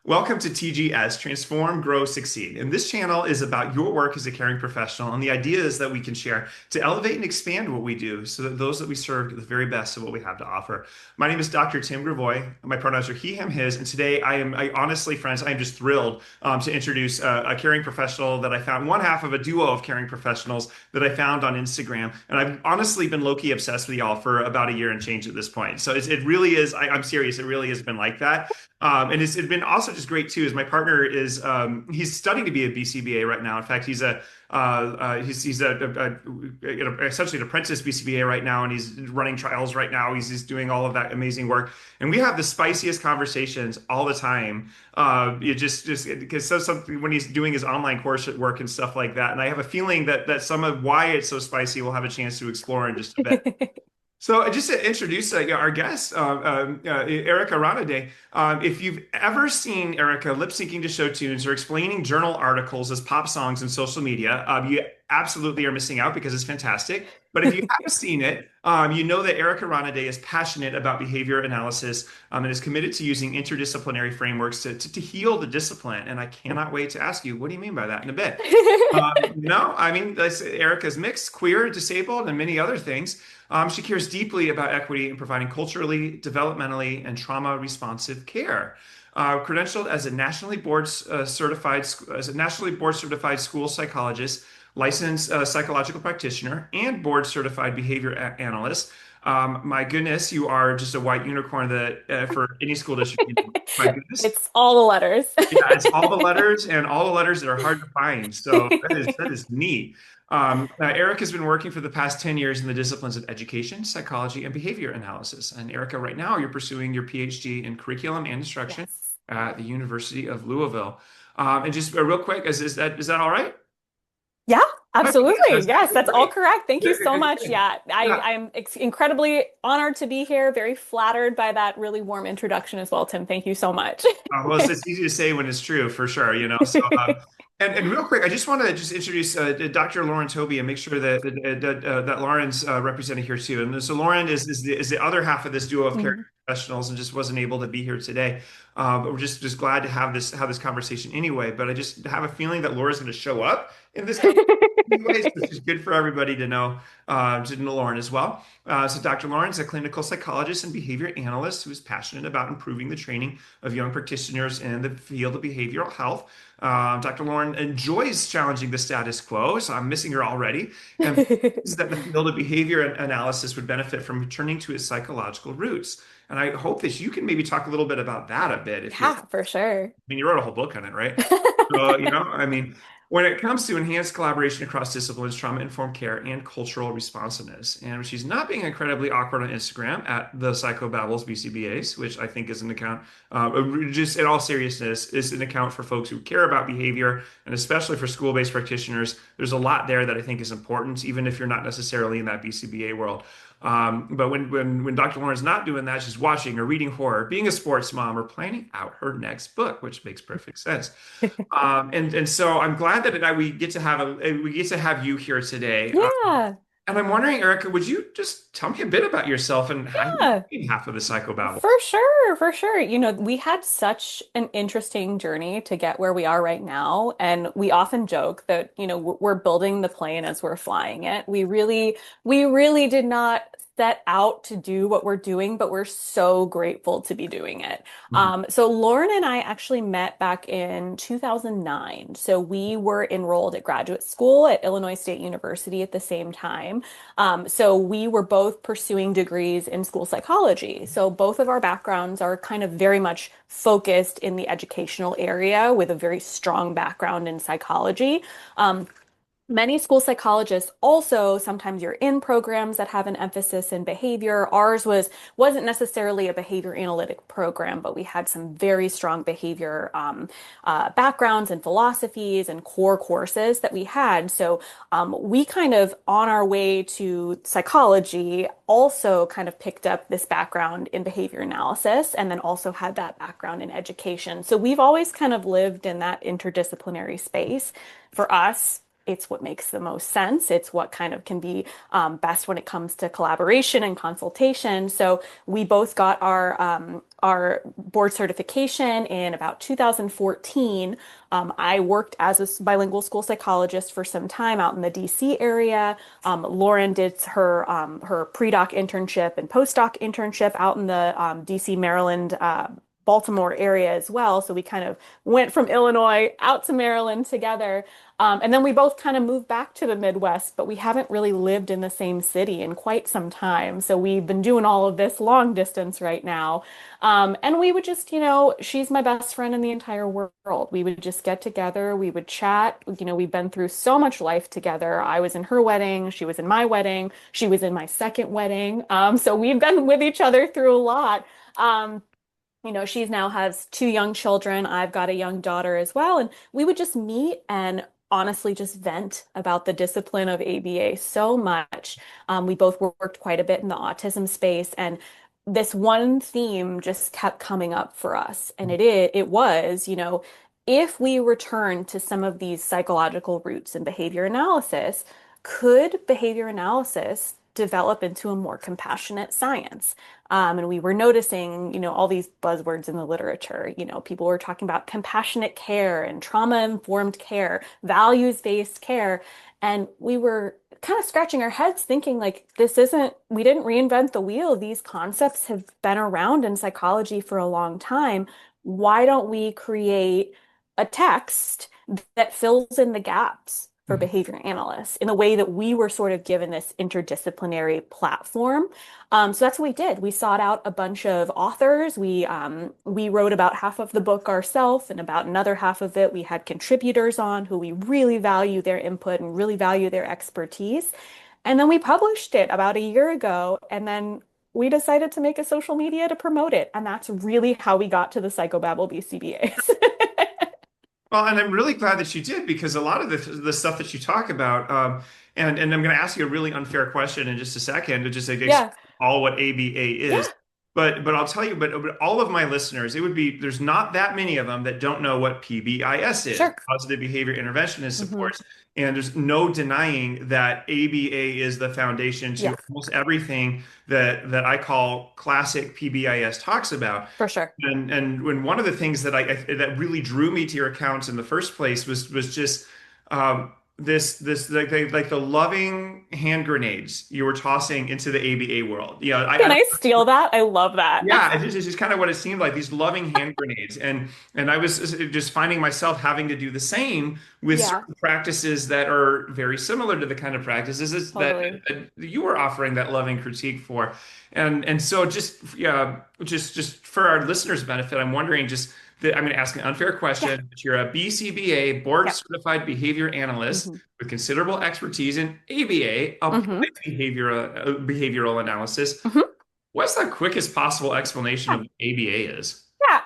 Welcome to TGS, Transform, Grow, Succeed. And this channel is about your work as a caring professional and the ideas that we can share to elevate and expand what we do so that those that we serve get the very best of what we have to offer. My name is Dr. Tim Grivois. My pronouns are he, him, his. And today I honestly, friends, I am just thrilled to introduce a caring professional that I found, one half of a duo of caring professionals that I found on Instagram. And I've honestly been low-key obsessed with y'all for about a year and change at this point. So it really is, I'm serious, it really has been like that. And it's been also just great too. Is my partner is he's studying to be a BCBA right now. In fact, he's essentially an apprentice BCBA right now, and he's running trials right now. He's doing all of that amazing work, and we have the spiciest conversations all the time. You just because something when he's doing his online course at work and stuff like that. And I have a feeling that some of why it's so spicy we'll have a chance to explore in just a bit. So just to introduce our guest, Erica Ranade. If you've ever seen Erica lip syncing to show tunes or explaining journal articles as pop songs in social media, you absolutely are missing out because it's fantastic. But if you have seen it, you know that Erica Ranade is passionate about behavior analysis and is committed to using interdisciplinary frameworks to heal the discipline. And I cannot wait to ask you, what do you mean by that in a bit? No, I mean, Erica's mixed, queer, disabled, and many other things. She cares deeply about equity and providing culturally, developmentally, and trauma-responsive care. Credentialed as a nationally board certified school psychologist, licensed psychological practitioner, and board certified behavior analyst. My goodness, you are just a white unicorn that for any school district. My goodness. It's all the letters. Yeah, it's all the letters and all the letters that are hard to find. So that is neat. Eric has been working for the past 10 years in the disciplines of education, psychology, and behavior analysis. And Erica, right now you're pursuing your PhD in curriculum and instruction Yes. at the University of Louisville. And just real quick, is that all right? Yeah, absolutely. That's Yes, that's all great. correct. Thank you Good, good, so good, much. good. Yeah, Yeah. I'm incredibly honored to be here. Very flattered by that really warm introduction as well, Tim. Thank you so much. Well, it's easy to say when it's true, for sure, you know. So, and real quick, I just want to just introduce Dr. Lauren Toby and make sure that Lauren's represented here too. And so Lauren is the other half of this duo of care Mhm. professionals and just wasn't able to be here today. But we're just glad to have this conversation anyway. But I just have a feeling that Laura's going to show up in this conversation anyways, which is good for everybody to know Lauren as well. So Dr. Lauren is a clinical psychologist and behavior analyst who is passionate about improving the training of young practitioners in the field of behavioral health. Dr. Lauren enjoys challenging the status quo, so I'm missing her already, and believes that the field of behavior analysis would benefit from returning to its psychological roots. And I hope that you can maybe talk a little bit about that a bit if you're, I Yeah, for sure. mean, you wrote a whole book on it, right? So, I mean, when it comes to enhanced collaboration across disciplines, trauma-informed care, and cultural responsiveness, and she's not being incredibly awkward on Instagram at the Psychobabbles BCBAs, which I think is an account, just in all seriousness, is an account for folks who care about behavior, and especially for school-based practitioners. There's a lot there that I think is important, even if you're not necessarily in that BCBA world. But when Dr. Lauren's not doing that, she's watching or reading horror, being a sports mom, or planning out her next book, which makes perfect sense. And so I'm glad that we get to have you here today. Yeah, And I'm wondering, Erica, would you just tell me a bit about yourself and how you yeah. became half of the Psychobabble? For sure, for sure. We had such an interesting journey to get where we are right now. And we often joke that, we're building the plane as we're flying it. We really did not set out to do what we're doing, but we're so grateful to be doing it. Mhm. So Lauren and I actually met back in 2009. So we were enrolled at graduate school at Illinois State University at the same time. So we were both pursuing degrees in school psychology. So both of our backgrounds are kind of very much focused in the educational area with a very strong background in psychology. Many school psychologists also sometimes you're in programs that have an emphasis in behavior. Ours wasn't necessarily a behavior analytic program, but we had some very strong behavior backgrounds and philosophies and core courses that we had. So we kind of on our way to psychology also kind of picked up this background in behavior analysis and then also had that background in education. So we've always kind of lived in that interdisciplinary space. For us, It's what makes the most sense. It's what kind of can be best when it comes to collaboration and consultation. So we both got our board certification in about 2014. I worked as a bilingual school psychologist for some time out in the DC area. Lauren did her pre-doc internship and post-doc internship out in the DC, Maryland, Baltimore area as well. So we kind of went from Illinois out to Maryland together. And then we both kind of moved back to the Midwest, but we haven't really lived in the same city in quite some time. So we've been doing all of this long distance right now. And we would just, she's my best friend in the entire world. We would just get together, we would chat. We've been through so much life together. I was in her wedding, she was in my wedding, she was in my second wedding. So we've been with each other through a lot. She now has two young children. I've got a young daughter as well. And we would just meet and honestly just vent about the discipline of ABA so much. We both worked quite a bit in the autism space, and this one theme just kept coming up for us. And it was, if we return to some of these psychological roots in behavior analysis, could behavior analysis develop into a more compassionate science? And we were noticing, all these buzzwords in the literature. People were talking about compassionate care and trauma-informed care, values-based care. And we were kind of scratching our heads thinking like, we didn't reinvent the wheel. These concepts have been around in psychology for a long time. Why don't we create a text that fills in the gaps for behavior analysts in the way that we were sort of given this interdisciplinary platform? So that's what we did. We sought out a bunch of authors. We wrote about half of the book ourselves, and about another half of it we had contributors on who we really value their input and really value their expertise. And then we published it about a year ago, and then we decided to make a social media to promote it. And that's really how we got to the Psychobabble BCBAs. Well, and I'm really glad that you did, because a lot of the stuff that you talk about, and I'm going to ask you a really unfair question in just a second to just like explain Yeah. all what ABA is. Yeah. But I'll tell you, but all of my listeners, there's not that many of them that don't know what PBIS is, Sure. positive behavior interventionist Hmm. supports. And there's no denying that ABA is the foundation to Yes, almost everything that I call classic PBIS talks about. for sure. And when one of the things that really drew me to your accounts in the first place was just this like the loving hand grenades you were tossing into the ABA world. Can I steal that? I love that. Yeah, it's just kind of what it seemed like, these loving hand grenades. And I was just finding myself having to do the same with Yeah, certain practices that are very similar to the kind of practices totally. that you were offering that loving critique for. And so just for our listeners' benefit, I'm wondering just that I'm going to ask an unfair Yeah. question, but you're a BCBA, board Yep. certified behavior analyst Hmm. with considerable expertise in ABA, Hmm. applied behavioral analysis. Hmm. What's the quickest possible explanation Yeah. of what ABA is? Yeah,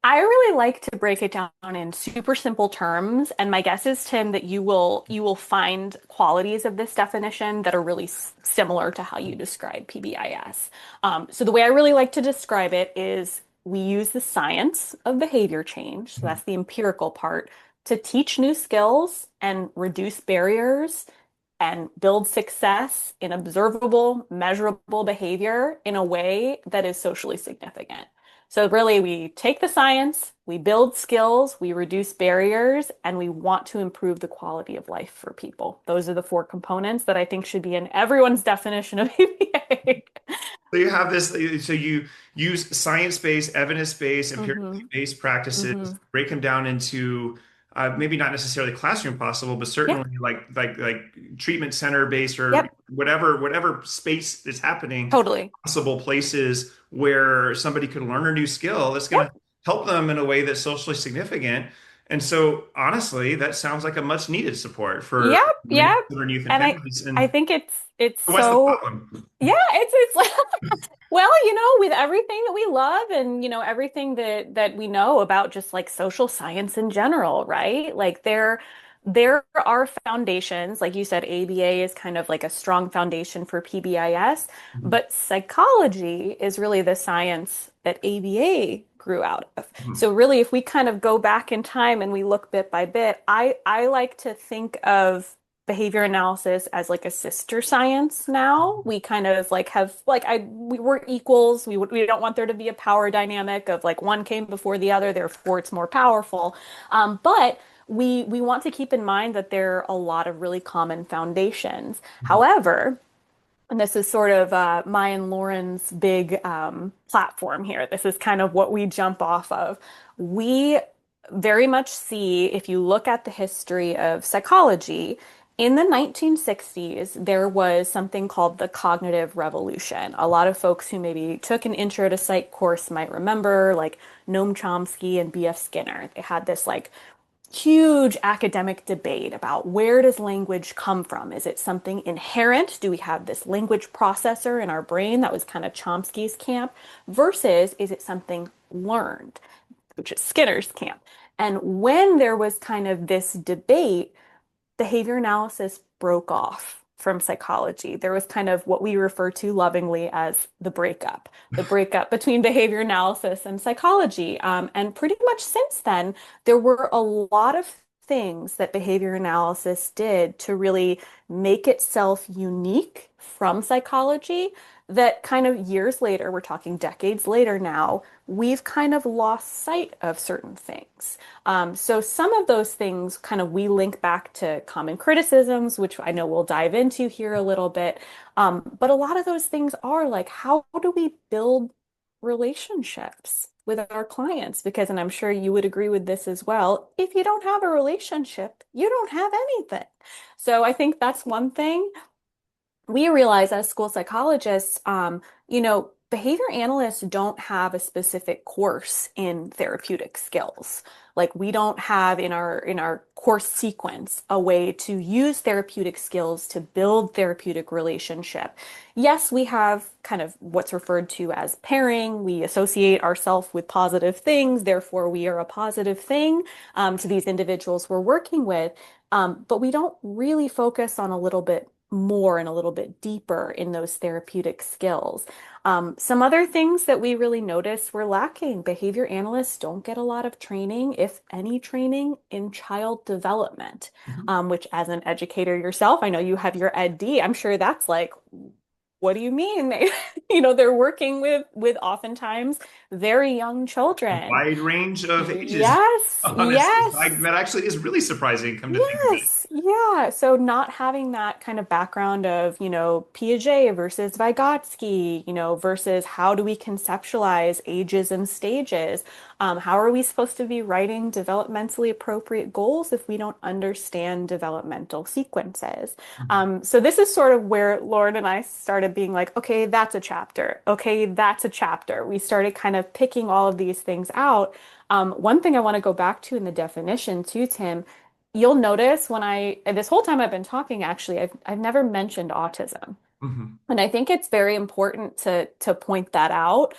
I really like to break it down in super simple terms, and my guess is, Tim, that you will find qualities of this definition that are really similar to how you describe PBIS. So the way I really like to describe it is we use the science of behavior change, so that's the empirical part, to teach new skills and reduce barriers and build success in observable, measurable behavior in a way that is socially significant. So really, we take the science, we build skills, we reduce barriers, and we want to improve the quality of life for people. Those are the four components that I think should be in everyone's definition of ABA. So you have this, so you use science-based, evidence-based, empirically Hmm. based practices, Hmm. break them down into maybe not necessarily classroom possible, but Yeah, certainly like treatment center based or yep, whatever space is happening, totally. possible places where somebody could learn a new skill that's going Yep, to help them in a way that's socially significant. And so honestly, that sounds like a much needed support for yep, women, yep. children, youth, and And families. I And think it's what's the so problem? yeah, it's like well, with everything that we love and everything that we know about just like social science in general, right? Like there are foundations, like you said, ABA is kind of like a strong foundation for PBIS, but psychology is really the science that ABA grew out of. So really, if we kind of go back in time and we look bit by bit, I like to think of behavior analysis as like a sister science now. We kind of like have like we're equals. We don't want there to be a power dynamic of like one came before the other, therefore it's more powerful. But we want to keep in mind that there are a lot of really common foundations. Mhm. However, and this is sort of my and Lauren's big platform here. This is kind of what we jump off of. We very much see, if you look at the history of psychology, in the 1960s, there was something called the cognitive revolution. A lot of folks who maybe took an intro to psych course might remember, like Noam Chomsky and B.F. Skinner. They had this like huge academic debate about where does language come from? Is it something inherent? Do we have this language processor in our brain? That was kind of Chomsky's camp. Versus, is it something learned, which is Skinner's camp? And when there was kind of this debate, behavior analysis broke off from psychology. There was kind of what we refer to lovingly as the breakup between behavior analysis and psychology. And pretty much since then, there were a lot of things that behavior analysis did to really make itself unique from psychology that kind of years later, we're talking decades later now, we've kind of lost sight of certain things. So some of those things kind of we link back to common criticisms, which I know we'll dive into here a little bit. But a lot of those things are like, how do we build relationships with our clients? Because, and I'm sure you would agree with this as well, if you don't have a relationship, you don't have anything. So I think that's one thing we realize as school psychologists, behavior analysts don't have a specific course in therapeutic skills. Like we don't have in our course sequence a way to use therapeutic skills to build therapeutic relationship. Yes, we have kind of what's referred to as pairing. We associate ourselves with positive things, therefore we are a positive thing to these individuals we're working with. But we don't really focus on a little bit more and a little bit deeper in those therapeutic skills. Some other things that we really notice we're lacking. Behavior analysts don't get a lot of training, if any training, in child development, Mhm. which as an educator yourself, I know you have your Ed D. I'm sure that's like, what do you mean? They're working with oftentimes very young children. Wide range of ages, Yes, honestly. yes. That actually is really surprising, come to think of it. Yes, yeah. So not having that kind of background of, Piaget versus Vygotsky, versus how do we conceptualize ages and stages? How are we supposed to be writing developmentally appropriate goals if we don't understand developmental sequences? Mhm. So this is sort of where Lauren and I started being like, okay, that's a chapter. Okay, that's a chapter. We started kind of picking all of these things out. One thing I want to go back to in the definition too, Tim, you'll notice and this whole time I've been talking, actually, I've never mentioned autism. Mhm. And I think it's very important to point that out.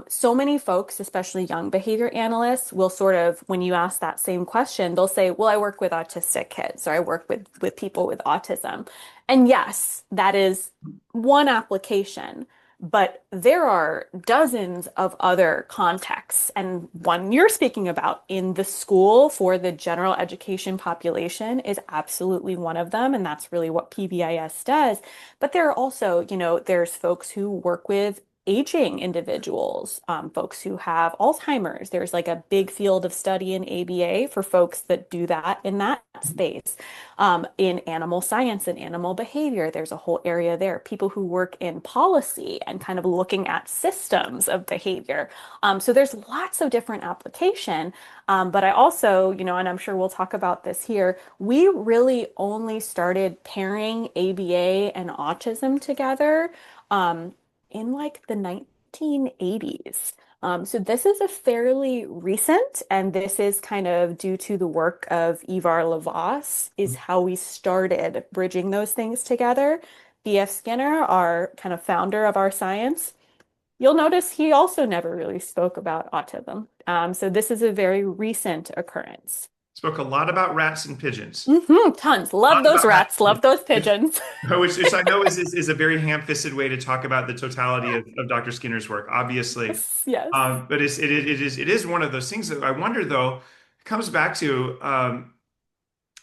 So many folks, especially young behavior analysts, will sort of, when you ask that same question, they'll say, well, I work with autistic kids or I work with people with autism. And yes, that is one application, but there are dozens of other contexts. And one you're speaking about in the school for the general education population is absolutely one of them. And that's really what PBIS does. But there are also, there's folks who work with aging individuals, folks who have Alzheimer's. There's like a big field of study in ABA for folks that do that in that space. In animal science and animal behavior, there's a whole area there. People who work in policy and kind of looking at systems of behavior. So there's lots of different application. But I also, and I'm sure we'll talk about this here, we really only started pairing ABA and autism together um, in like the 1980s. So this is a fairly recent, and this is kind of due to the work of Ivar Lavas, is how we started bridging those things together. B.F. Skinner, our kind of founder of our science, you'll notice he also never really spoke about autism. So this is a very recent occurrence. Spoke a lot about rats and pigeons. Tons. Love Lots those about rats rats. and Love those pigeons. pigeons. Which I know is a very ham-fisted way to talk about the totality of Dr. Skinner's work, obviously. Yes, yes. But it is one of those things that I wonder, though, it comes back to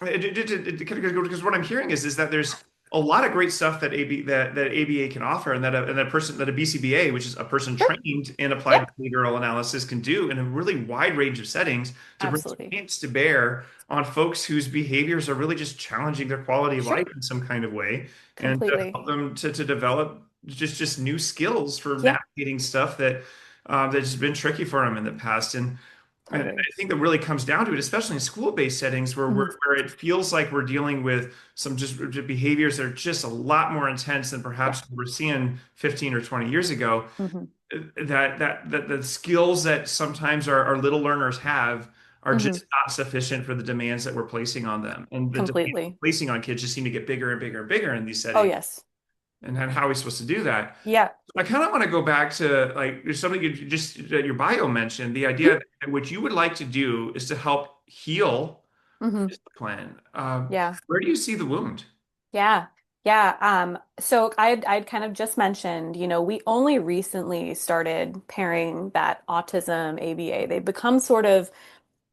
Because what I'm hearing is that there's a lot of great stuff that ABA can offer, and that a BCBA, which is a person Sure. trained in applied Yep. behavioral analysis, can do in a really wide range of settings to bring Absolutely. science to bear on folks whose behaviors are really just challenging their quality of life Sure. in some kind of way, and to Completely. help them to develop just new skills for Yeah. navigating stuff that's been tricky for them in the past. And I Totally. think that really comes down to it, especially in school-based settings Hmm. where it feels like we're dealing with some just behaviors that are just a lot more intense than Yeah. perhaps we were seeing 15 or 20 years ago. Hmm. That the skills that sometimes our little learners have are Hmm. just not sufficient for the demands that we're placing on them. And the demands Completely. we're placing on kids just seem to get bigger and bigger and bigger in these Oh, settings. yes. And then how are we supposed to do that? Yeah. I kind of want to go back to like there's something you just that your bio mentioned, the idea Mhm. that what you would like to do is to help heal Hmm. discipline. Yeah. Where do you see the wound? Yeah. Yeah. So I'd kind of just mentioned, we only recently started pairing that autism ABA. They become sort of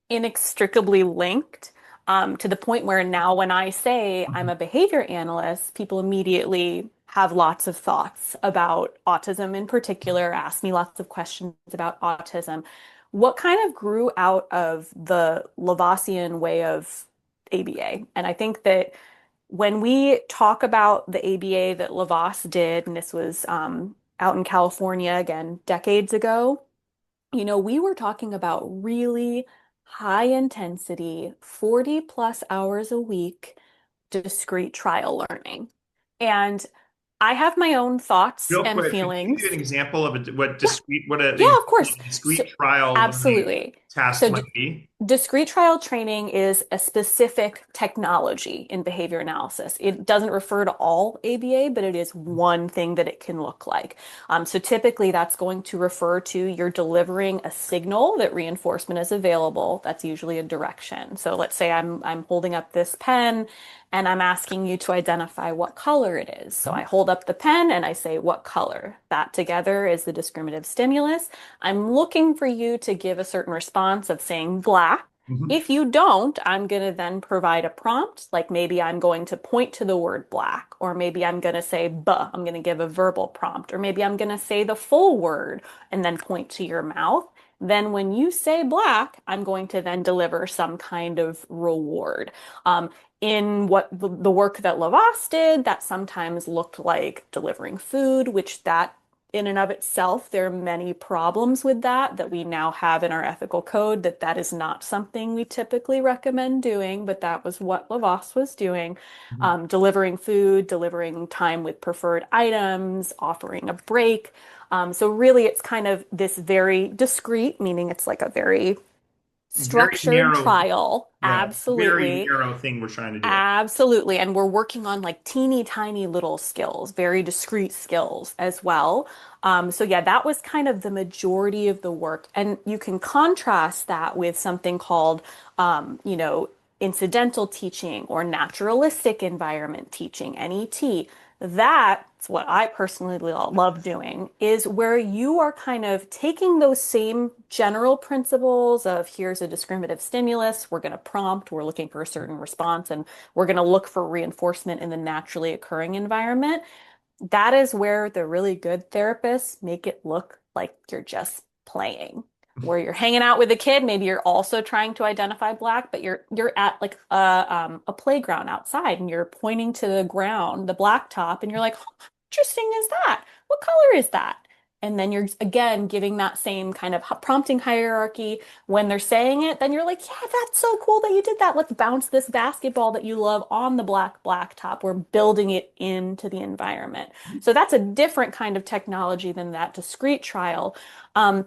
inextricably linked, to the point where now when I say I'm Mhm. a behavior analyst, people immediately have lots of thoughts about autism in particular, ask me lots of questions about autism. What kind of grew out of the Lavoisian way of ABA? And I think that when we talk about the ABA that Lavois did, and this was out in California again decades ago, we were talking about really high intensity, 40 plus hours a week, discrete trial learning. And I have my own thoughts Real and quick, could you give feelings. an example of Yeah, what an yeah, of example course. of a So, discrete trial learning absolutely. task So, might be? discrete trial training is a specific technology in behavior analysis. It doesn't refer to all ABA, but it is one thing that it can look like. So, typically, that's going to refer to you're delivering a signal that reinforcement is available. That's usually a direction. So, let's say I'm holding up this pen and I'm asking you to identify what color it is. So, I hold up the pen and I say, what color? That together is the discriminative stimulus. I'm looking for you to give a certain response of saying black. Mhm. If you don't, I'm going to then provide a prompt, like maybe I'm going to point to the word black, or maybe I'm going to say buh, I'm going to give a verbal prompt, or maybe I'm going to say the full word and then point to your mouth. Then when you say black, I'm going to then deliver some kind of reward. Um, in what the work that Lavas did, that sometimes looked like delivering food, which that in and of itself, there are many problems with that we now have in our ethical code, that is not something we typically recommend doing, but that was what Lavos was doing. Mhm. Delivering food, delivering time with preferred items, offering a break. So really it's kind of this very discrete, meaning it's like a very Very structured narrow, trial. yeah, very Absolutely. narrow thing we're trying to do. Absolutely. And we're working on like teeny tiny little skills, very discrete skills as well. So yeah, that was kind of the majority of the work. And you can contrast that with something called, incidental teaching or naturalistic environment teaching, NET. That's what I personally love doing, is where you are kind of taking those same general principles of here's a discriminative stimulus, we're going to prompt, we're looking for a certain response, and we're going to look for reinforcement in the naturally occurring environment. That is where the really good therapists make it look like you're just playing. Where you're hanging out with a kid, maybe you're also trying to identify black, but you're at like a playground outside and you're pointing to the ground, the blacktop, and you're like, "How interesting is that? What color is that?" And then you're again giving that same kind of prompting hierarchy. When they're saying it, then you're like, yeah, that's so cool that you did that. Let's bounce this basketball that you love on the blacktop. We're building it into the environment. So that's a different kind of technology than that discrete trial. Um,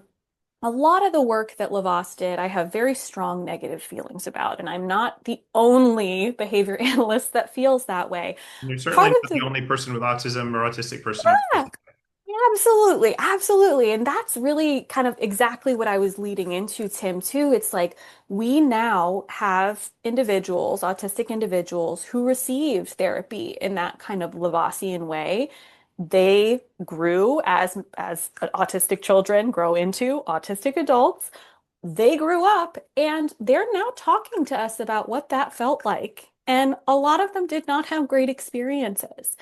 a lot of the work that Lavas did, I have very strong negative feelings about, and I'm not the only behavior analyst that feels that way. And you're Part certainly of not the the only person with autism or autistic person who feels yeah, absolutely, absolutely. And that's really kind of exactly what I was leading into, Tim, too. It's like we now have individuals, autistic individuals, who received therapy in that kind of Lavoisian way. They grew as autistic children grow into autistic adults. they grew up and they're now talking to us about what that felt like. And a lot of them did not have great experiences.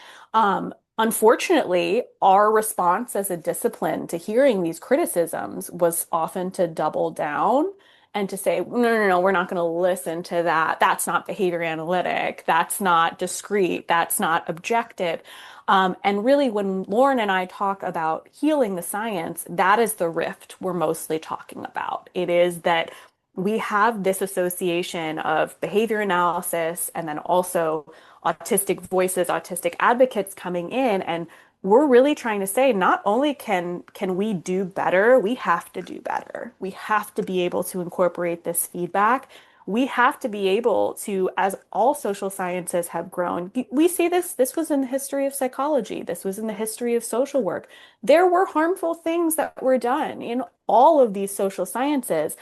Unfortunately, our response as a discipline to hearing these criticisms was often to double down and to say, no, no, no, we're not going to listen to that. That's not behavior analytic. That's not discrete. That's not objective. And really, when Lauren and I talk about healing the science, that is the rift we're mostly talking about. It is that we have this association of behavior analysis and then also autistic voices, autistic advocates coming in, and we're really trying to say not only can we do better, we have to do better. We have to be able to incorporate this feedback. We have to be able to, as all social sciences have grown, we see this was in the history of psychology, this was in the history of social work. There were harmful things that were done in all of these social sciences,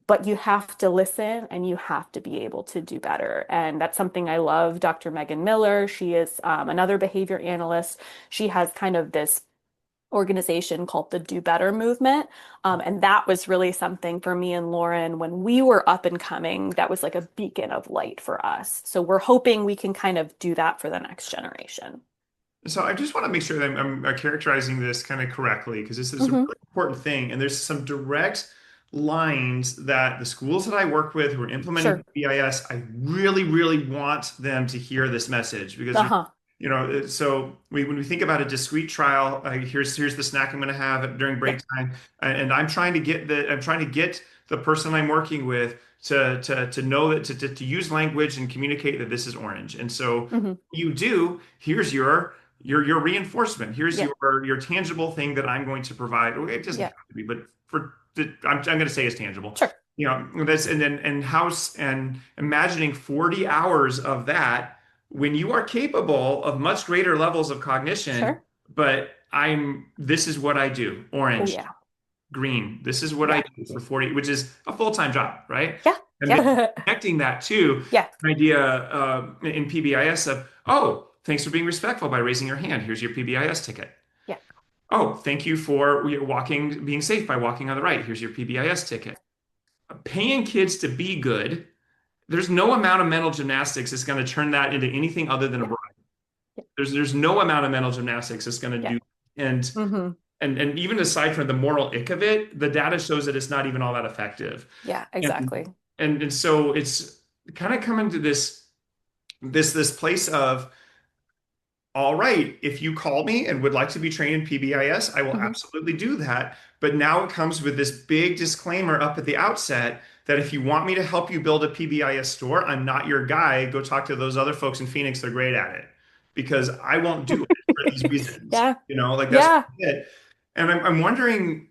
but you have to listen and you have to be able to do better. And that's something I love. Dr. Megan Miller, she is another behavior analyst. She has kind of this organization called the Do Better movement. And that was really something for me and Lauren when we were up and coming, that was like a beacon of light for us. So we're hoping we can kind of do that for the next generation. So I just want to make sure that I'm characterizing this kind of correctly because this is a Hmm. really important thing. And there's some direct lines that the schools that I work with who are implementing Sure. PBIS, I really, really want them to hear this message because Uh-huh. so when we think about a discrete trial, here's the snack I'm going to have during Yeah. break time, and I'm trying to get the person I'm working with to know that to use language and communicate that this is orange. And so Hmm. you do, here's your reinforcement. Here's Yeah. your tangible thing that I'm going to provide. Okay, it doesn't Yeah. have to be, but I'm going to say it's tangible. Sure. That's and house and imagining 40 hours of that when you are capable of much greater levels of cognition, Sure. but this is what I do. Oh Orange, yeah. green. This is what I Yeah. do for 40, which is a full-time job, right? Yeah. And then Yeah. connecting that to Yeah. an idea in PBIS of, oh, thanks for being respectful by raising your hand. Here's your PBIS ticket. Yeah. Oh, thank you for being safe by walking on the right. Here's your PBIS ticket. Paying kids to be good, there's no amount of mental gymnastics that's going to turn that into anything other than a Yeah. bribe. Yeah. There's no amount of mental gymnastics that's going to Yeah. do. And Hmm. and even aside from the moral ick of it, the data shows that it's not even all that effective. Yeah, And exactly. and so it's kind of coming to this place of, all right, if you call me and would like to be trained in PBIS, I will Hmm. absolutely do that. But now it comes with this big disclaimer up at the outset that if you want me to help you build a PBIS store, I'm not your guy. Go talk to those other folks in Phoenix. They're great at it because I won't do it for these reasons. Yeah. Like that's Yeah. it. And I'm wondering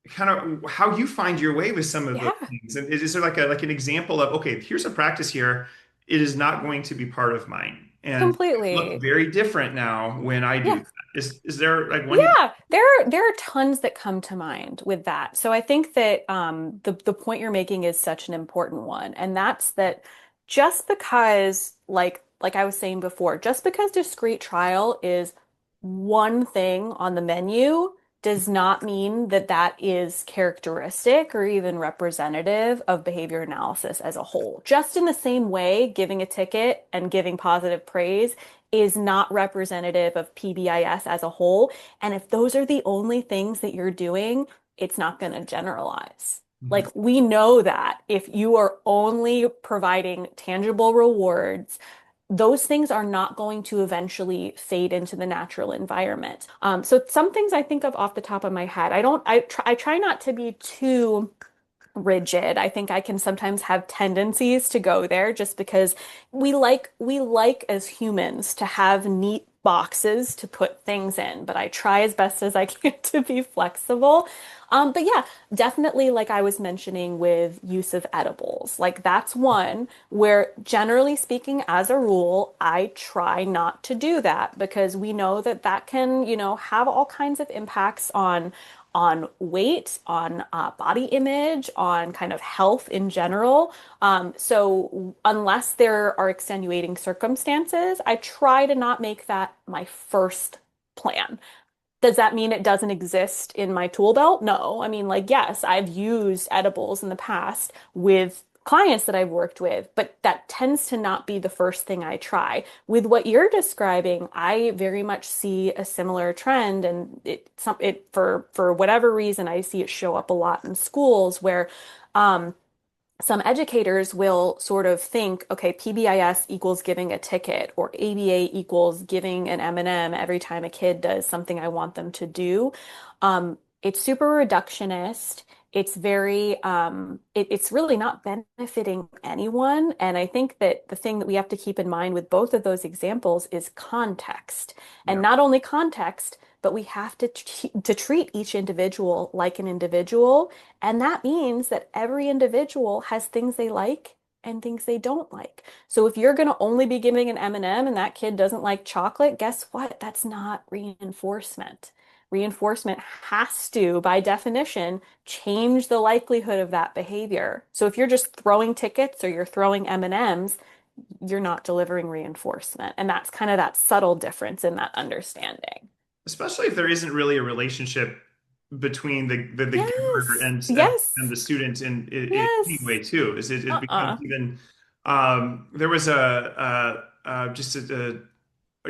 kind of how you find your way with some of those Yeah. things. And is there like an example of, okay, here's a practice here. It is not going to be part of mine. And look Completely. very different now when I do Yeah. that. Is there like one you Yeah, there are tons that come to mind with that. So I think that the point you're making is such an important one, and that's that just because like I was saying before, just because discrete trial is one thing on the menu does not mean that that is characteristic or even representative of behavior analysis as a whole. Just in the same way, giving a ticket and giving positive praise is not representative of PBIS as a whole. And if those are the only things that you're doing, it's not going to generalize. Mhm. Like, we know that if you are only providing tangible rewards, those things are not going to eventually fade into the natural environment. So some things I think of off the top of my head. I try not to be too rigid. I think I can sometimes have tendencies to go there just because we like as humans to have neat boxes to put things in, but I try as best as I can to be flexible. But yeah, definitely like I was mentioning with use of edibles, like that's one where generally speaking, as a rule, I try not to do that because we know that that can, have all kinds of impacts on weight, on body image, on kind of health in general. So unless there are extenuating circumstances, I try to not make that my first plan. Does that mean it doesn't exist in my tool belt? No. I mean, like, yes, I've used edibles in the past with clients that I've worked with, but that tends to not be the first thing I try. With what you're describing, I very much see a similar trend, and it for whatever reason, I see it show up a lot in schools where um, some educators will sort of think, okay, PBIS equals giving a ticket, or ABA equals giving an M&M every time a kid does something I want them to do. It's super reductionist. It's really not benefiting anyone. And I think that the thing that we have to keep in mind with both of those examples is context. And Yeah. not only context, but we have to treat each individual like an individual, and that means that every individual has things they like and things they don't like. So if you're going to only be giving an M&M and that kid doesn't like chocolate, guess what? That's not reinforcement. Reinforcement has to, by definition, change the likelihood of that behavior. So if you're just throwing tickets or you're throwing M&Ms, you're not delivering reinforcement. And that's kind of that subtle difference in that understanding. Especially if there isn't really a relationship between the giver Yes. and Yes. the student in any Yes. way too. Is it becomes Uh-uh. even there was just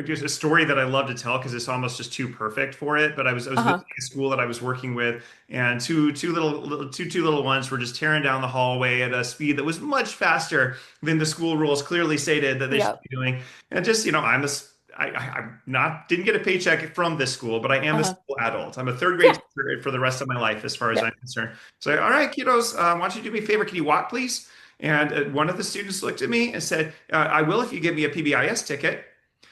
just a story that I love to tell because it's almost just too perfect for it. But I was Uh-huh. visiting a school that I was working with, and two little ones were just tearing down the hallway at a speed that was much faster than the school rules clearly stated that they should Yep. be doing. And just, I'm not didn't get a paycheck from this school, but I am a Uh-huh. school adult. I'm a third grade Yeah. teacher for the rest of my life, as far as I'm Yep. concerned. So, all right, kiddos, why don't you do me a favor? Can you walk, please? And one of the students looked at me and said, "I will if you give me a PBIS ticket."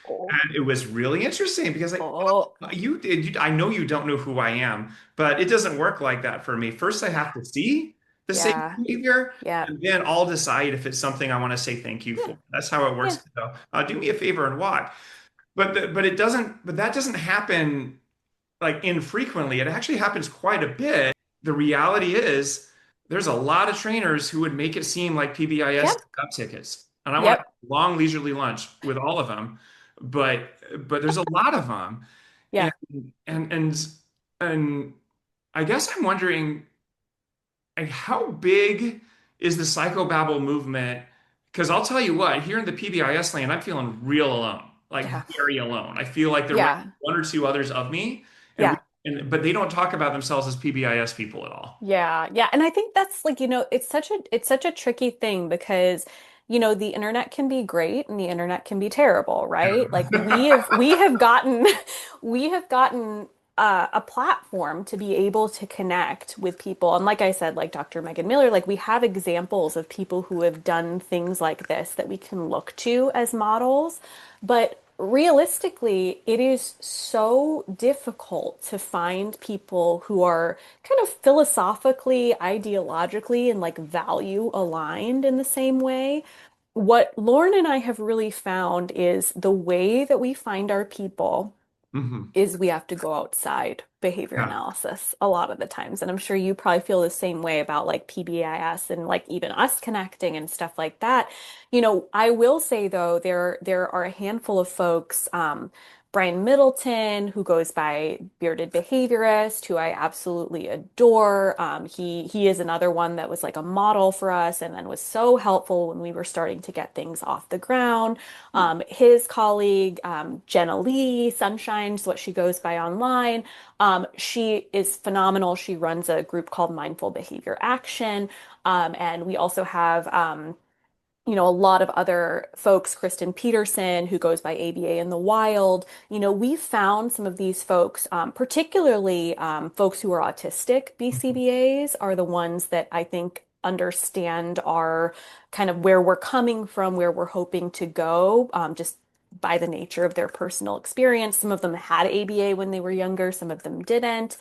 Oh. And it was really interesting because, like, Oh. well, I know you don't know who I am, but it doesn't work like that for me. First, I have to see the same Yeah. behavior, Yeah. and then I'll decide if it's something I want to say thank you Yeah. for. That's how it Yeah. works. So, do me a favor and walk. But that doesn't happen like infrequently. It actually happens quite a bit. The reality is there's a lot of trainers who would make it seem like PBIS Yep. got tickets. And I want to Yep. have a long leisurely lunch with all of them. But there's a lot of them. And Yeah. and and and I guess I'm wondering, like, how big is the psychobabble movement? Because I'll tell you what, here in the PBIS land, I'm feeling real alone, like Yeah. very alone. I feel like there might be Yeah. one or two others of me, and Yeah. but they don't talk about themselves as PBIS people at all. Yeah. Yeah. And I think that's like, it's such a tricky thing because, the internet can be great and the internet can be terrible, right? Like we have gotten we have gotten a platform to be able to connect with people. And like I said, like Dr. Megan Miller, like we have examples of people who have done things like this that we can look to as models. But realistically, it is so difficult to find people who are kind of philosophically, ideologically, and like value aligned in the same way. What Lauren and I have really found is the way that we find our people Hmm. is we have to go outside behavior Yeah. analysis a lot of the times. And I'm sure you probably feel the same way about like PBIS and like even us connecting and stuff like that. I will say though, there are a handful of folks, Brian Middleton, who goes by Bearded Behaviorist, who I absolutely adore. He is another one that was like a model for us and then was so helpful when we were starting to get things off the ground. His colleague, Jenna Lee, Sunshine's what she goes by online. She is phenomenal. She runs a group called Mindful Behavior Action. And we also have a lot of other folks, Kristen Peterson, who goes by ABA in the Wild. We found some of these folks, particularly folks who are autistic BCBAs, are the ones that I think understand our kind of where we're coming from, where we're hoping to go, just by the nature of their personal experience. Some of them had ABA when they were younger, some of them didn't.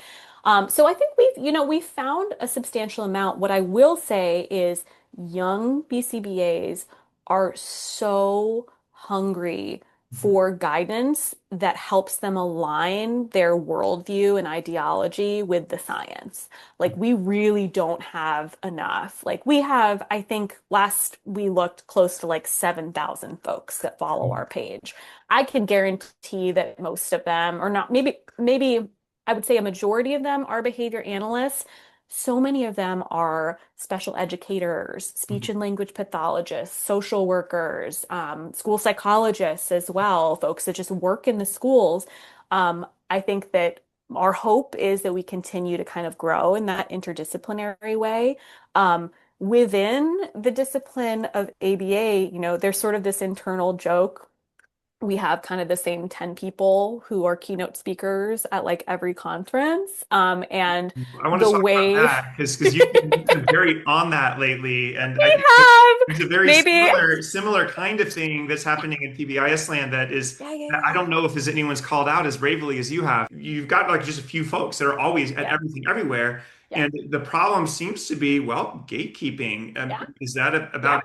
So I think we've found a substantial amount. What I will say is young BCBAs are so hungry for guidance that helps them align their worldview and ideology with the science. Like we really don't have enough. Like we have, I think last we looked close to like 7,000 folks that follow our page. I can guarantee that most of them, or not, maybe I would say a majority of them are behavior analysts. So many of them are special educators, speech and language pathologists, social workers, school psychologists as well, folks that just work in the schools. I think that our hope is that we continue to kind of grow in that interdisciplinary way. Within the discipline of ABA, there's sort of this internal joke. We have kind of the same 10 people who are keynote speakers at like every conference. And I want to the talk about way that because you've been very on that lately, and I we think have there's a very maybe, similar kind of thing that's happening in PBIS land yeah, yeah, that I yeah, don't know if anyone's called out as bravely as you have. You've got like just a few folks that are always at yeah, everything everywhere, yeah, and the problem seems to be, well, gatekeeping. yeah. Is that Yeah. about?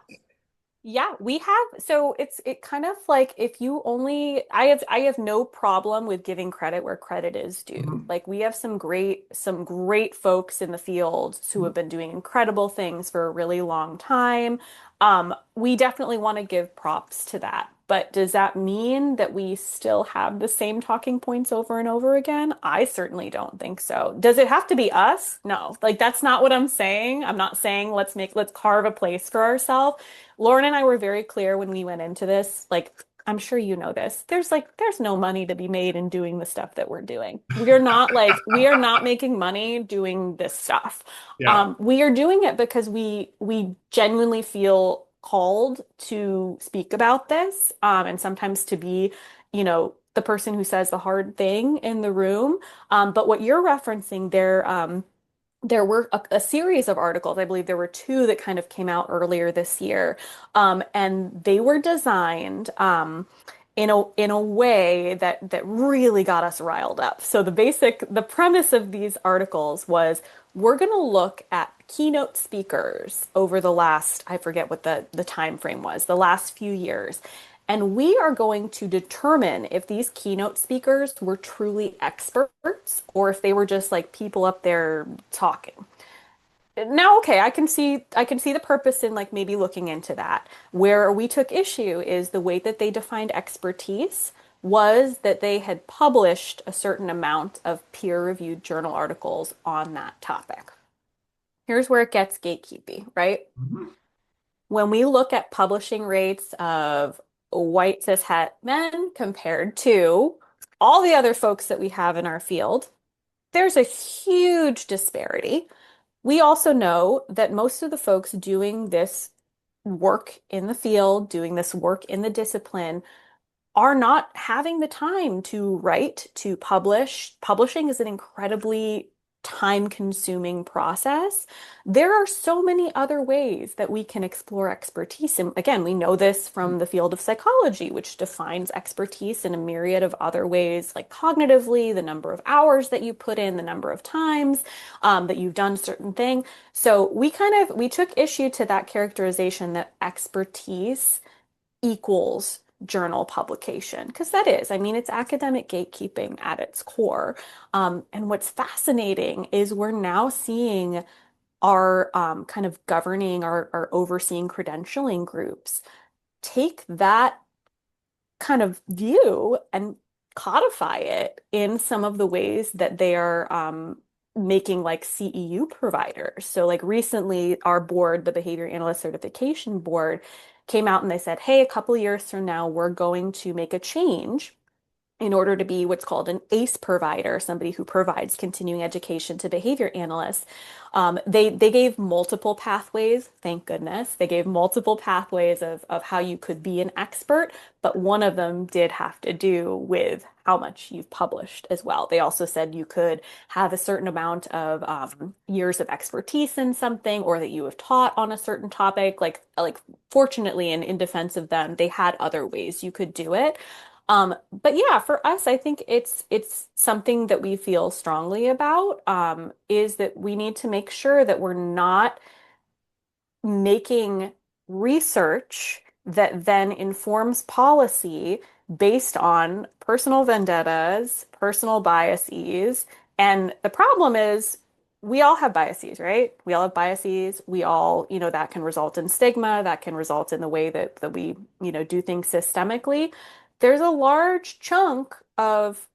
Yeah, we have so it kind of like if you only I have no problem with giving credit where credit is due. Mhm. Like we have some great folks in the field who have been doing incredible things for a really long time. We definitely want to give props to that. But does that mean that we still have the same talking points over and over again? I certainly don't think so. Does it have to be us? No. Like that's not what I'm saying. I'm not saying let's carve a place for ourselves. Lauren and I were very clear when we went into this, like, I'm sure you know this. There's no money to be made in doing the stuff that we're doing. We are not making money doing this stuff. Yeah. We are doing it because we genuinely feel called to speak about this, and sometimes to be, the person who says the hard thing in the room. But what you're referencing there, there were a series of articles. I believe there were two that kind of came out earlier this year, and they were designed in a way that really got us riled up. So the premise of these articles was we're going to look at keynote speakers over the last, I forget what the time frame was, the last few years. And we are going to determine if these keynote speakers were truly experts or if they were just like people up there talking. Now, okay, I can see the purpose in like maybe looking into that. Where we took issue is the way that they defined expertise was that they had published a certain amount of peer-reviewed journal articles on that topic. Here's where it gets gatekeepy, right? Mhm. When we look at publishing rates of white cis het men compared to all the other folks that we have in our field, there's a huge disparity. We also know that most of the folks doing this work in the field, doing this work in the discipline, are not having the time to write, to publish. Publishing is an incredibly time-consuming process. There are so many other ways that we can explore expertise. And again, we know this from the field of psychology, which defines expertise in a myriad of other ways, like cognitively, the number of hours that you put in, the number of times that you've done certain thing. So we took issue to that characterization that expertise equals journal publication because that is, I mean, it's academic gatekeeping at its core. And what's fascinating is we're now seeing our kind of governing, our overseeing credentialing groups take that kind of view and codify it in some of the ways that they are making like CEU providers. So like recently our board, the Behavior Analyst Certification Board, came out and they said, hey, a couple years from now, we're going to make a change in order to be what's called an ACE provider, somebody who provides continuing education to behavior analysts. They gave multiple pathways, thank goodness. They gave multiple pathways of how you could be an expert, but one of them did have to do with how much you've published as well. They also said you could have a certain amount of years of expertise in something or that you have taught on a certain topic. Like fortunately, in defense of them, they had other ways you could do it. But yeah, for us, I think it's something that we feel strongly about, is that we need to make sure that we're not making research that then informs policy based on personal vendettas, personal biases. And the problem is we all have biases, right? We all have biases. We all, that can result in stigma, that can result in the way that we, do things systemically. There's a large chunk of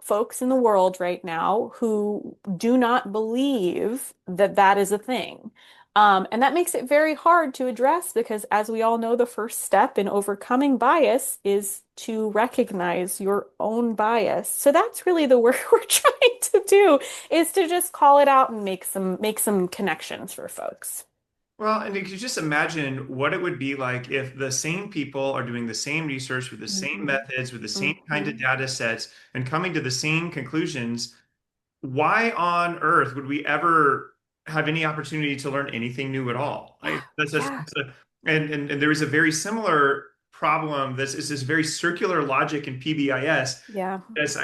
folks in the world right now who do not believe that that is a thing. And that makes it very hard to address because, as we all know, the first step in overcoming bias is to recognize your own bias. So that's really the work we're trying to do, is to just call it out and make some connections for folks. Well, and you could just imagine what it would be like if the same people are doing the same research with the same Hmm. methods, with the same kind of Hmm. data sets, and coming to the same conclusions. Why on earth would we ever have any opportunity to learn anything new at all? Yeah, yeah, And there is a very similar problem. This is this very circular logic in PBIS. yeah.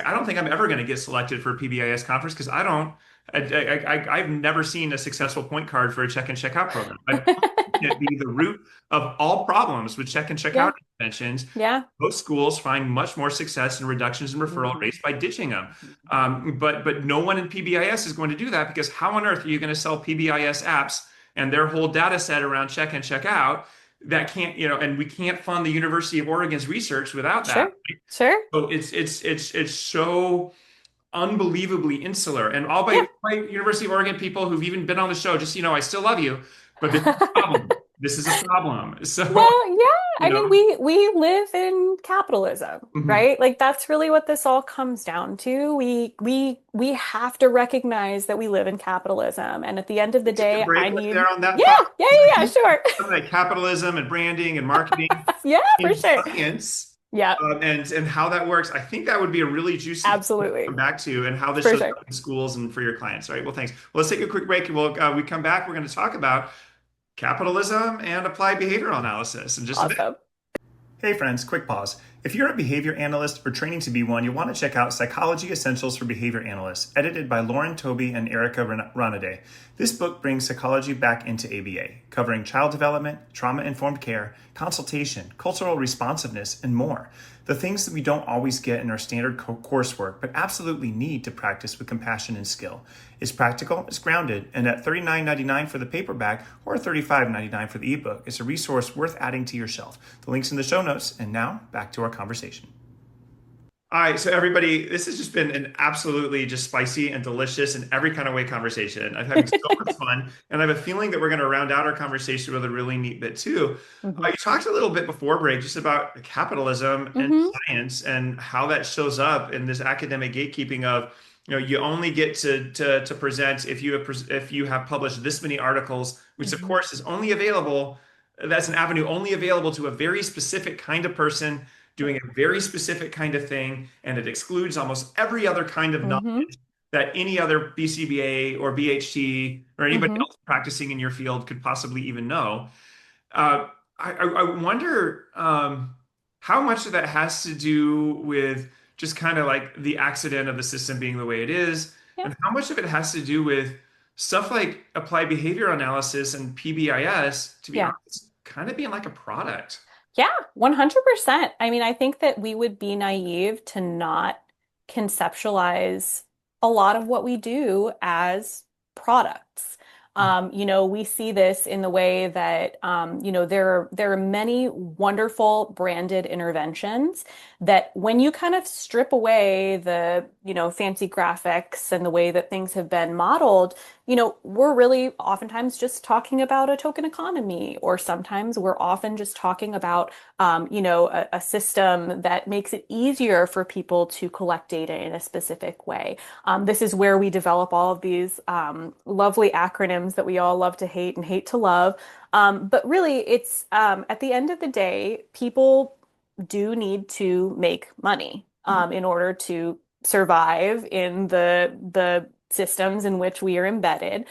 I don't think I'm ever going to get selected for a PBIS conference because I don't. I've never seen a successful point card for a check and check out program. I've seen it be the root of all problems with check and check Yeah, out interventions. yeah. Most schools find much more success and reductions in referral Hmm. rates by ditching them. But no one in PBIS is going to do that because how on earth are you going to sell PBIS apps and their whole data set around check and check out that can't, and we can't fund the University of Oregon's research without that. Sure, sure. So it's so unbelievably insular. And all Yeah. by University of Oregon people who've even been on the show, just so you know, I still love you, but this is a problem. This is a problem. So, Well, yeah. you I mean, know, we live in capitalism, mhm. right? Like that's really what this all comes down to. We have to recognize that we live in capitalism, and at the end of the Take a day, break I right need. there on that Yeah, thought. yeah, Because I yeah, yeah, think sure. something like capitalism and branding and marketing Yeah, for in sure. science Yeah, and how that works, I think that would be a really juicy thing to come absolutely. back to and how this For shows sure. up in schools and for your clients. All right. Well, thanks. Well, let's take a quick break. We come back. We're going to talk about capitalism and applied behavioral analysis in just a bit. Awesome. Hey friends, quick pause. If you're a behavior analyst or training to be one, you'll want to check out Psychology Essentials for Behavior Analysts, edited by Lauren Toby and Erica Ranade. This book brings psychology back into ABA, covering child development, trauma-informed care, consultation, cultural responsiveness, and more. The things that we don't always get in our standard coursework, but absolutely need to practice with compassion and skill. It's practical, it's grounded, and at $39.99 for the paperback or $35.99 for the ebook, it's a resource worth adding to your shelf. The link's in the show notes, and now back to our conversation. All right, so everybody, this has just been an absolutely just spicy and delicious in every kind of way conversation. I'm having so much fun, and I have a feeling that we're going to round out our conversation with a really neat bit too. Hmm. You talked a little bit before break just about capitalism and Hmm. science and how that shows up in this academic gatekeeping of, you only get to present if you have published this many articles, which of Hmm. course is only available. That's an avenue only available to a very specific kind of person doing a very specific kind of thing, and it excludes almost every other kind of Hmm. knowledge that any other BCBA or BHT or anybody Hmm. else practicing in your field could possibly even know. Uh, I wonder how much of that has to do with just kind of like the accident of the system being the way it is, Yeah. and how much of it has to do with stuff like applied behavior analysis and PBIS, to be Yeah. honest, kind of being like a product. Yeah, 100%. I mean, I think that we would be naive to not conceptualize a lot of what we do as products. We see this in the way that, there are many wonderful branded interventions that when you kind of strip away the, fancy graphics and the way that things have been modeled, we're really oftentimes just talking about a token economy, or sometimes we're often just talking about, a system that makes it easier for people to collect data in a specific way. This is where we develop all of these lovely acronyms that we all love to hate and hate to love. But really, it's at the end of the day, people do need to make money in order to survive in the systems in which we are embedded.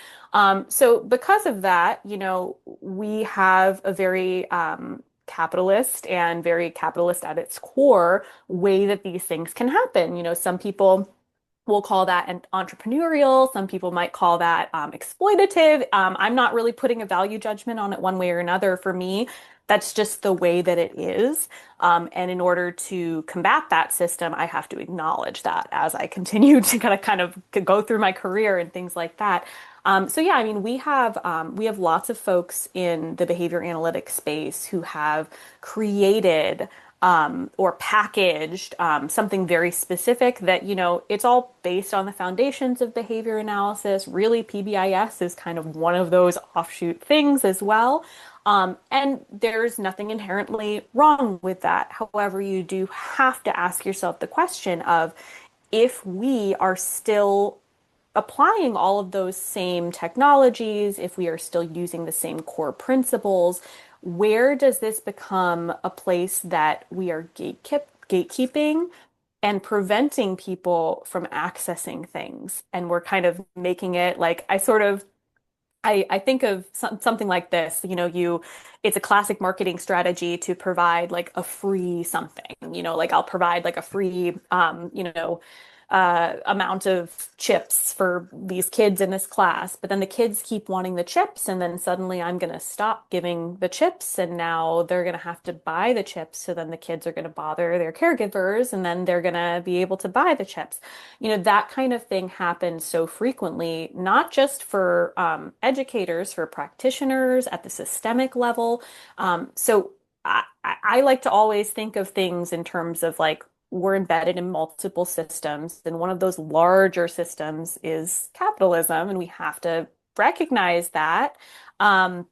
So because of that, we have a very capitalist and very capitalist at its core way that these things can happen. Some people we'll call that an entrepreneurial. Some people might call that exploitative. I'm not really putting a value judgment on it one way or another. For me, that's just the way that it is. And in order to combat that system, I have to acknowledge that as I continue to kind of go through my career and things like that. So yeah, I mean, we have lots of folks in the behavior analytics space who have created or packaged, something very specific that, it's all based on the foundations of behavior analysis. Really, PBIS is kind of one of those offshoot things as well. And there's nothing inherently wrong with that. However, you do have to ask yourself the question of if we are still applying all of those same technologies, if we are still using the same core principles, where does this become a place that we are gatekeeping and preventing people from accessing things? And we're kind of making it like I think of something like this, it's a classic marketing strategy to provide like a free something, like I'll provide like a free, amount of chips for these kids in this class, but then the kids keep wanting the chips, and then suddenly I'm going to stop giving the chips, and now they're going to have to buy the chips. So then the kids are going to bother their caregivers, and then they're going to be able to buy the chips. That kind of thing happens so frequently, not just for educators, for practitioners at the systemic level. So I like to always think of things in terms of like we're embedded in multiple systems, and one of those larger systems is capitalism, and we have to recognize that. Um,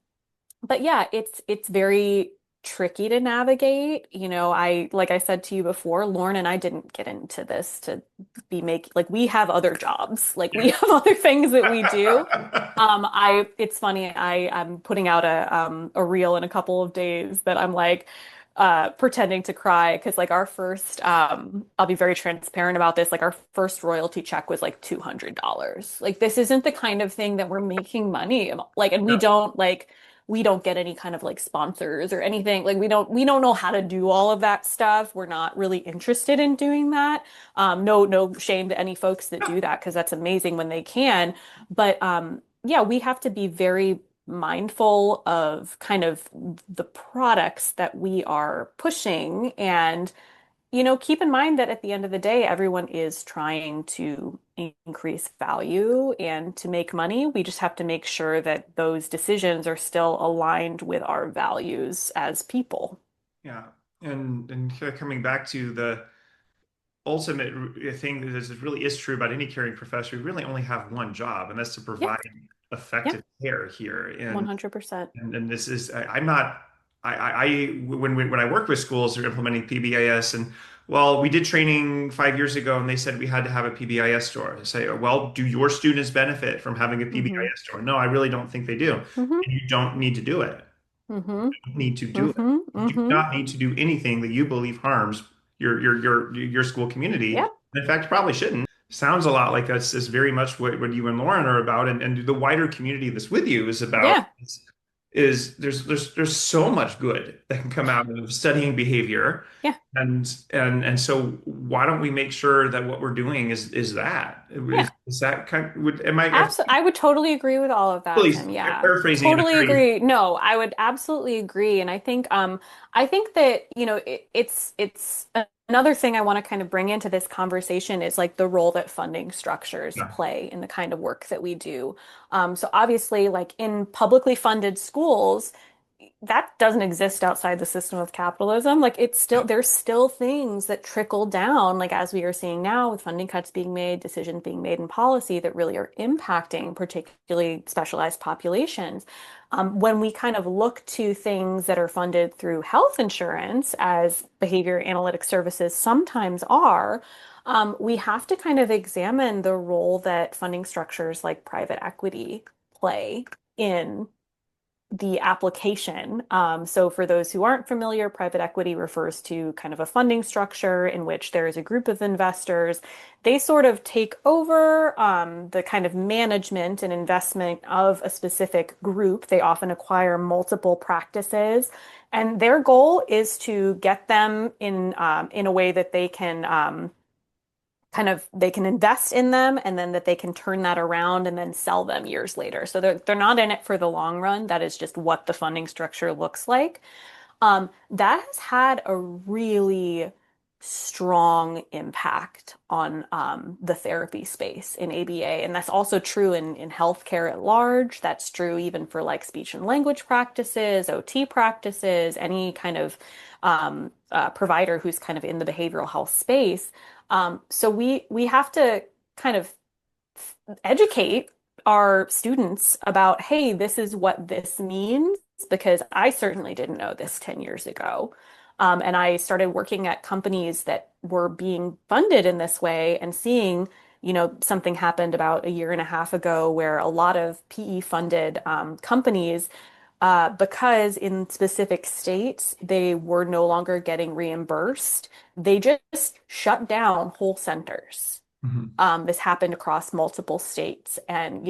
but yeah, it's very tricky to navigate. I like I said to you before, Lauren and I didn't get into this to be making like we have other jobs, like we have other things that we do. It's funny, I'm putting out a reel in a couple of days that I'm like pretending to cry because like our first I'll be very transparent about this, like our first royalty check was like $200. Like this isn't the kind of thing that we're making money like, and Yeah. we don't get any kind of like sponsors or anything. Like we don't know how to do all of that stuff. We're not really interested in doing that. No shame to any folks that do that because that's amazing when they can. But yeah, we have to be very mindful of kind of the products that we are pushing, and keep in mind that at the end of the day, everyone is trying to increase value and to make money. We just have to make sure that those decisions are still aligned with our values as people. Yeah. And kind of coming back to the ultimate thing that really is true about any caring profession, we really only have one job, and that's to Yeah, provide yeah, effective care here. And 100%. and this is I'm not when I worked with schools, they're implementing PBIS, and well, we did training 5 years ago, and they said we had to have a PBIS store. I say, well, do your students benefit from having a Mm-hmm. PBIS store? No, I really don't think they do. Mm-hmm. And you don't need to do it. Mm-hmm. You need to do it. Mm-hmm. You do Mm-hmm. not need to do anything that you believe harms your school community. Yep. In fact, probably shouldn't. Sounds a lot like us is very much what you and Lauren are about, and the wider community that's with you is about Yeah. is there's so much good that can come out of studying behavior, Yeah. and so why don't we make sure that what we're doing is that Yeah. is that kind would am I Absolutely. I would totally agree with all of that, really Tim. Yeah. paraphrasing in a Totally very agree. No, I would absolutely agree. And I think that, it's another thing I want to kind of bring into this conversation is like the role that funding structures yeah, play in the kind of work that we do. So obviously, like in publicly funded schools, that doesn't exist outside the system of capitalism. Like yeah, there's still things that trickle down, like as we are seeing now with funding cuts being made, decisions being made in policy that really are impacting particularly specialized populations. When we kind of look to things that are funded through health insurance, as behavior analytic services sometimes are, we have to kind of examine the role that funding structures like private equity play in the application. So for those who aren't familiar, private equity refers to kind of a funding structure in which there is a group of investors. They sort of take over the kind of management and investment of a specific group. They often acquire multiple practices, and their goal is to get them in a way that they can they can invest in them, and then that they can turn that around and then sell them years later. So they're not in it for the long run. That is just what the funding structure looks like. That has had a really strong impact on the therapy space in ABA. And that's also true in healthcare at large. That's true even for like speech and language practices, OT practices, any kind of provider who's kind of in the behavioral health space. So we have to kind of educate our students about, hey, this is what this means, because I certainly didn't know this 10 years ago. And I started working at companies that were being funded in this way and seeing, something happened about a year and a half ago where a lot of PE funded companies, because in specific states they were no longer getting reimbursed, they just shut down whole centers. Mhm. This happened across multiple states. And,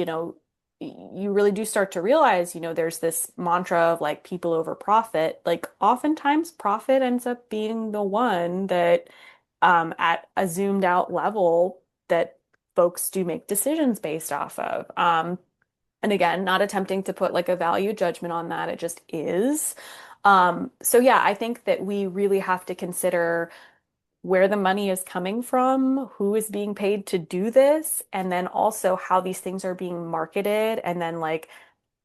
you really do start to realize, there's this mantra of like people over profit. Like oftentimes profit ends up being the one that at a zoomed out level that folks do make decisions based off of. And again, not attempting to put like a value judgment on that, it just is. So yeah, I think that we really have to consider where the money is coming from, who is being paid to do this, and then also how these things are being marketed. And then like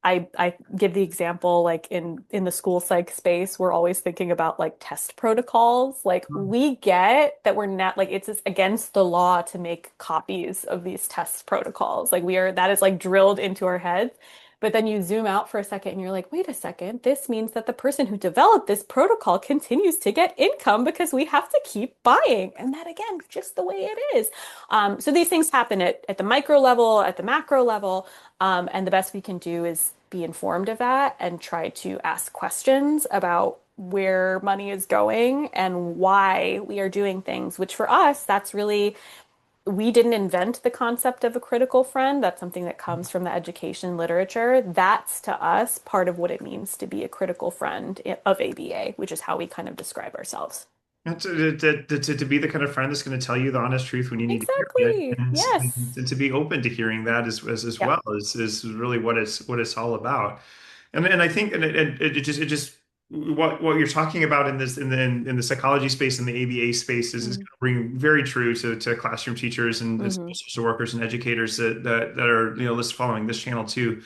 I give the example like in the school psych space, we're always thinking about like test protocols. Like we get that we're not like it's against the law to make copies of these test protocols. Like that is like drilled into our heads. But then you zoom out for a second and you're like, wait a second, this means that the person who developed this protocol continues to get income because we have to keep buying. And that again, just the way it is. So these things happen at the micro level, at the macro level. And the best we can do is be informed of that and try to ask questions about where money is going and why we are doing things, which for us, that's really, we didn't invent the concept of a critical friend. That's something that comes from the education literature. That's to us part of what it means to be a critical friend of ABA, which is how we kind of describe ourselves. And to be the kind of friend that's going to tell you the honest truth when you need to hear it, Exactly. and Yes. to be open to hearing that as Yep. well is really what it's all about. And I think it just what you're talking about in this in the psychology space and the ABA space is Mm-hmm. going to bring very true to classroom teachers and Mm-hmm. social workers and educators that are list following this channel too,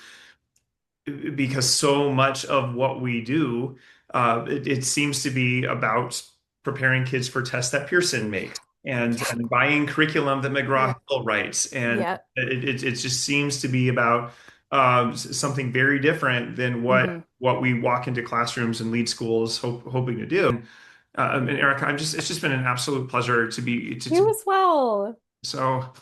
because so much of what we do, it seems to be about preparing kids for tests that Pearson makes and buying curriculum that Yep. McGraw-Hill writes. And Yep. it just seems to be about something very different than Mm-hmm. what we walk into classrooms and lead schools hoping to do. And Erica, it's just been an absolute pleasure to You as well. so.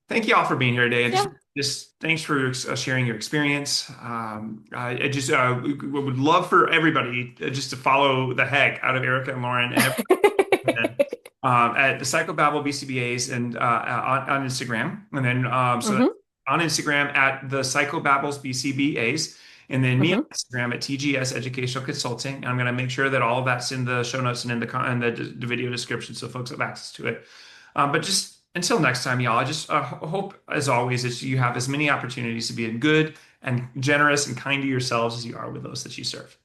Thank you all for being here today, and just Yeah. just thanks for sharing your experience. I just would love for everybody just to follow the heck out of Erica and Lauren and everyone at the Psychobabble BCBAs and on Instagram, and then so Mm-hmm. on Instagram at the Psychobabbles BCBAs, and then me on Mm-hmm. Instagram at TGS Educational Consulting. I'm going to make sure that all of that's in the show notes and in the video description so folks have access to it. But just until next time, y'all, I just hope, as always, that you have as many opportunities to be good and generous and kind to yourselves as you are with those that you serve.